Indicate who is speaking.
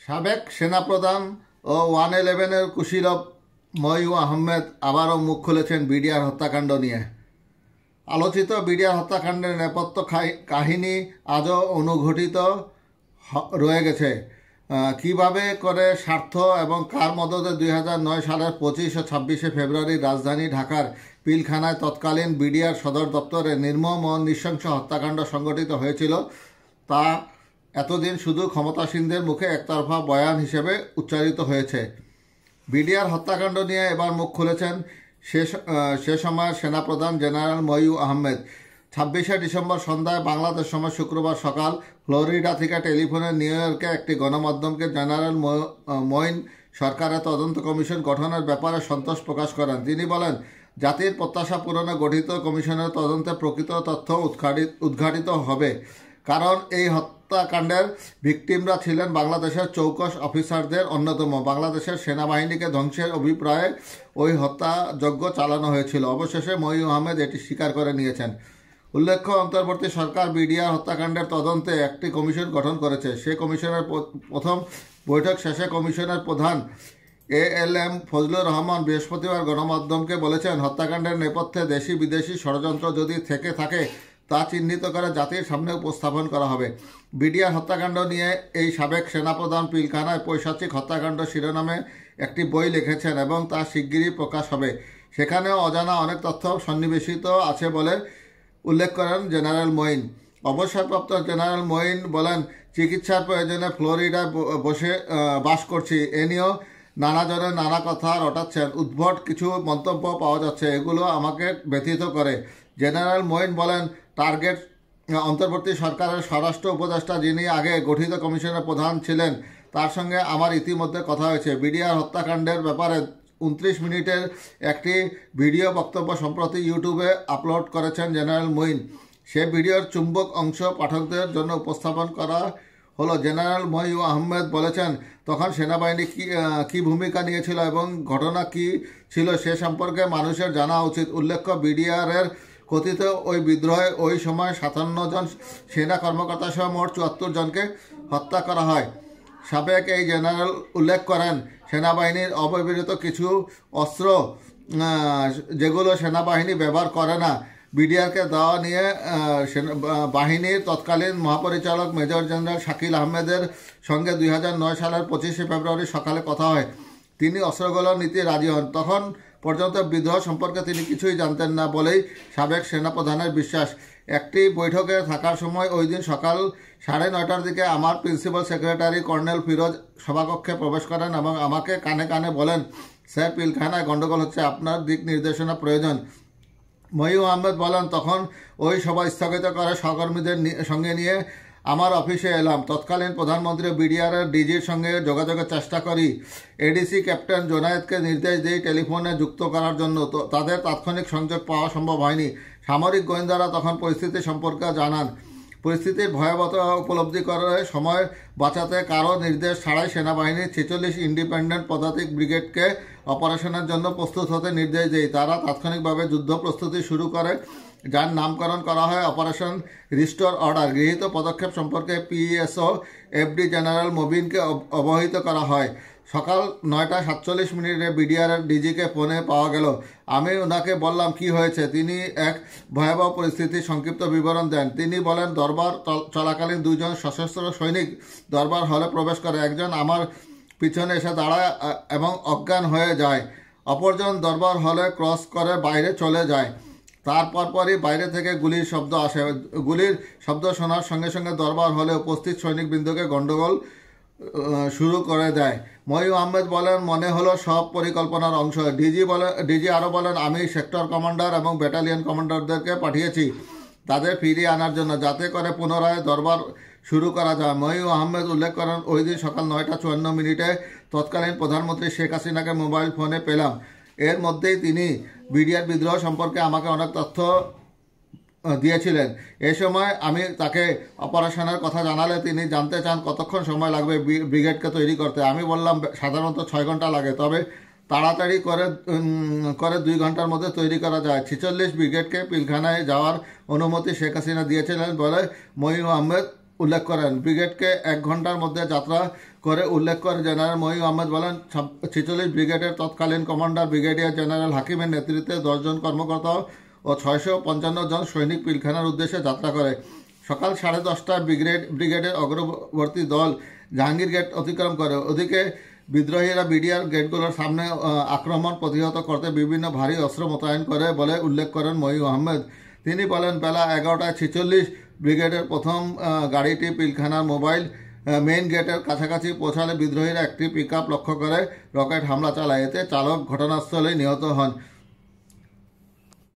Speaker 1: সাবেক সেনাপ্রধান ও 111-এর কুশীলব মইউ আহমেদ আবারও মুখ খুলেছেন বিডিআর হত্যাকাণ্ড নিয়ে। আলোচিত বিডিআর হত্যাকাণ্ডের নেপথ্য কাহিনী আজও অনুঘটিত রয়ে গেছে। কিভাবে করে স্বার্থ এবং কার মদদে 2009 সালের 25 ও 26শে ফেব্রুয়ারি রাজধানী ঢাকার পিলখানায় তৎকালীন বিডিআর সদর দপ্তরে নির্মম ও নৃশংস হত্যাকাণ্ড সংঘটিত হয়েছিল তা এতদিন শুধু ক্ষমতাসীনদের মুখে একতরফা বয়ান হিসেবে উচ্চারিত হয়েছে। বিডিআর হত্যাকাণ্ড নিয়ে এবার মুখ খুলেছেন সে সময়ের সেনাপ্রধান জেনারেল মইউ আহমেদ। 26শে ডিসেম্বর সন্ধ্যায় বাংলাদেশ সময় শুক্রবার সকাল ফ্লোরিডা থেকে টেলিফোনে নিউ ইয়র্কে একটি গণমাধ্যমকে জেনারেল মঈন সরকারের তদন্ত কমিশন গঠনের ব্যাপারে সন্তোষ প্রকাশ করেন। তিনি বলেন, জাতির প্রত্যাশা পূরণে গঠিত কমিশনের তদন্তে প্রকৃত তথ্য উদ্ঘাটিত হবে, কারণ এই হত্যাকাণ্ডের ভিকটিমরা ছিলেন বাংলাদেশের চৌকস অফিসারদের অন্যতম। বাংলাদেশের সেনাবাহিনীকে ধ্বংসের অভিপ্রায়ে ওই হত্যাযজ্ঞ চালানো হয়েছিল। অবশেষে মইউ আহমেদ এটি স্বীকার করে নিয়েছেন। উল্লেখ্য, অন্তর্বর্তী সরকার বিডিআর হত্যাকাণ্ডের তদন্তে একটি কমিশন গঠন করেছে। সে কমিশনের প্রথম বৈঠক শেষে কমিশনের প্রধান ALM ফজলুর রহমান বৃহস্পতিবার গণমাধ্যমকে বলেছেন, হত্যাকাণ্ডের নেপথ্যে দেশি বিদেশি ষড়যন্ত্র যদি থেকে থাকে তা চিহ্নিত করে জাতির সামনে উপস্থাপন করা হবে। বিডিআর হত্যাকাণ্ড নিয়ে এই সাবেক সেনাপ্রধান পিলখানায় পৈশাচিক হত্যাকাণ্ড শিরোনামে একটি বই লিখেছেন এবং তা শিগগিরই প্রকাশ হবে। সেখানেও অজানা অনেক তথ্য সন্নিবেশিত আছে বলে উল্লেখ করেন জেনারেল মঈন। অবসরপ্রাপ্ত জেনারেল মঈন বলেন, চিকিৎসার প্রয়োজনে ফ্লোরিডায় বাস করছি। এ নিয়েও নানা জনের নানা কথা রটাচ্ছেন। উদ্ভট কিছু মন্তব্য পাওয়া যাচ্ছে, এগুলো আমাকে ব্যথিত করে। জেনারেল মঈন বলেন, টার্গেট অন্তর্বর্তী সরকারের স্বরাষ্ট্র উপদেষ্টা, যিনি আগে গঠিত কমিশনের প্রধান ছিলেন, তার সঙ্গে আমার ইতিমধ্যে কথা হয়েছে। বিডিআর হত্যাকাণ্ডের ব্যাপারে 29 মিনিটের একটি ভিডিও বক্তব্য সম্প্রতি ইউটিউবে আপলোড করেছেন জেনারেল মঈন। সে ভিডিওর চুম্বক অংশ পাঠকদের জন্য উপস্থাপন করা হলো। জেনারেল মইউ আহমেদ বলেছেন, তখন সেনাবাহিনী কি ভূমিকা নিয়েছিল এবং ঘটনা কি ছিল সে সম্পর্কে মানুষের জানা উচিত। উল্লেখ্য, বিডিআরের কথিত ওই বিদ্রোহে ওই সময় 57 জন সেনা কর্মকর্তা সহ মোট 74 জনকে হত্যা করা হয়। সাবেক এই জেনারেল উল্লেখ করেন, সেনাবাহিনীর অব্যবহৃত কিছু অস্ত্র যেগুলো সেনাবাহিনী ব্যবহার করে না, বিডিআরকে দেওয়া নিয়ে বাহিনীর তৎকালীন মহাপরিচালক মেজর জেনারেল শাকিল আহমেদের সঙ্গে 2009 সালের 25শে ফেব্রুয়ারি সকালে কথা হয়। তিনি অস্ত্রগুলো নিতে রাজি হন। তখন পর্যন্ত বিদ্রোহ সম্পর্কে তিনি কিছুই জানতেন না বলেই সাবেক সেনাপ্রধানের বিশ্বাস। একটি বৈঠকে থাকার সময় ওই দিন সকাল 9:30টার দিকে আমার প্রিন্সিপাল সেক্রেটারি কর্নেল ফিরোজ সভাকক্ষে প্রবেশ করেন এবং আমাকে কানে কানে বলেন, স্যার, পিলখানায় গণ্ডগোল হচ্ছে, আপনার দিক নির্দেশনা প্রয়োজন। মইউ আহমেদ বলেন, তখন ওই সভা স্থগিত করে সহকর্মীদের সঙ্গে নিয়ে আমার অফিসে এলাম। তৎকালীন প্রধানমন্ত্রী বিডিআরের ডিজির সঙ্গে যোগাযোগের চেষ্টা করি। এডিসি ক্যাপ্টেন জোনায়েদকে নির্দেশ দিই টেলিফোনে যুক্ত করার জন্য। তাদের তাৎক্ষণিক সংযোগ পাওয়া সম্ভব হয়নি। সামরিক গোয়েন্দারা তখন পরিস্থিতি সম্পর্কে জানান। পরিস্থিতির ভয়াবহতা উপলব্ধি করে সময় বাঁচাতে কারো নির্দেশ ছাড়াই সেনাবাহিনীর 46 ইন্ডিপেন্ডেন্ট পদাতিক ব্রিগেডকে অপারেশনের জন্য প্রস্তুত হতে নির্দেশ দেয়। তারা তাৎক্ষণিকভাবে যুদ্ধ প্রস্তুতি শুরু করে, যার নামকরণ করা হয় অপারেশন রিস্টোর অর্ডার। গৃহীত পদক্ষেপ সম্পর্কে PSO FD জেনারেল মবিনকে অবহিত করা হয়। সকাল 9:47 বিডিআরের ডিজিকে ফোনে পাওয়া গেল। আমি ওনাকে বললাম কি হয়েছে। তিনি এক ভয়াবহ পরিস্থিতির সংক্ষিপ্ত বিবরণ দেন। তিনি বলেন, দরবার চলাকালীন 2 জন সশস্ত্র সৈনিক দরবার হলে প্রবেশ করে। একজন আমার পিছনে এসে দাঁড়ায় এবং অজ্ঞান হয়ে যায়। অপরজন দরবার হলে ক্রস করে বাইরে চলে যায়। তারপরই বাইরে থেকে গুলির শব্দ আসে। গুলির শব্দ শোনার সঙ্গে সঙ্গে দরবার হলে উপস্থিত সৈনিকবৃন্দকে গণ্ডগোল শুরু করে দেয়। মইউ আহমেদ বলেন, মনে হলো সব পরিকল্পনার অংশ। ডিজি আরও বলেন, আমি সেক্টর কমান্ডার এবং ব্যাটালিয়ন কমান্ডারদেরকে পাঠিয়েছি তাদের ফিরিয়ে আনার জন্য, যাতে করে পুনরায় দরবার শুরু করা যায়। মইউ আহমেদ উল্লেখ করেন, ওই দিন সকাল 9:54 তৎকালীন প্রধানমন্ত্রী শেখ হাসিনাকে মোবাইল ফোনে পেলাম। এর মধ্যেই তিনি বিডিআর বিদ্রোহ সম্পর্কে আমাকে অনেক তথ্য দিয়েছিলেন। এ সময় আমি তাকে অপারেশনের কথা জানালে তিনি জানতে চান কতক্ষণ সময় লাগবে ব্রিগেডকে তৈরি করতে। আমি বললাম, সাধারণত 6 ঘন্টা লাগে, তবে তাড়াতাড়ি করে 2 ঘন্টার মধ্যে তৈরি করা যায়। 46 ব্রিগেডকে পিলখানায় যাওয়ার অনুমতি শেখ হাসিনা দিয়েছিলেন বলে মইউ আহমেদ উল্লেখ করেন। ব্রিগেডকে 1 ঘন্টার মধ্যে যাত্রা করে উল্লেখ করে জেনারেল মহিউর আহমেদ বলেন, 46 ব্রিগেডের তৎকালীন কমান্ডার ব্রিগেডিয়ার জেনারেল হাকিমের নেতৃত্বে 10 জন কর্মকর্তা ও 655 জন সৈনিক পিলখানার উদ্দেশ্যে যাত্রা করে। সকাল 10:30টায় ব্রিগেডের অগ্রবর্তী দল জাহাঙ্গীর গেট অতিক্রম করে। ওদিকে বিদ্রোহীরা বিডিআর গেটগুলোর সামনে আক্রমণ প্রতিহত করতে বিভিন্ন ভারী অস্ত্র মোতায়েন করে বলে উল্লেখ করেন মহিউর আহমেদ। তিনি বলেন, বেলা 11:46 ব্রিগেডের প্রথম গাড়িটি পিলখানার মেইন গেটের কাছাকাছি পৌঁছালে বিদ্রোহীরা একটি পিকআপ লক্ষ্য করে রকেট হামলা চালায়। এতে চালক ঘটনাস্থলেই নিহত হন।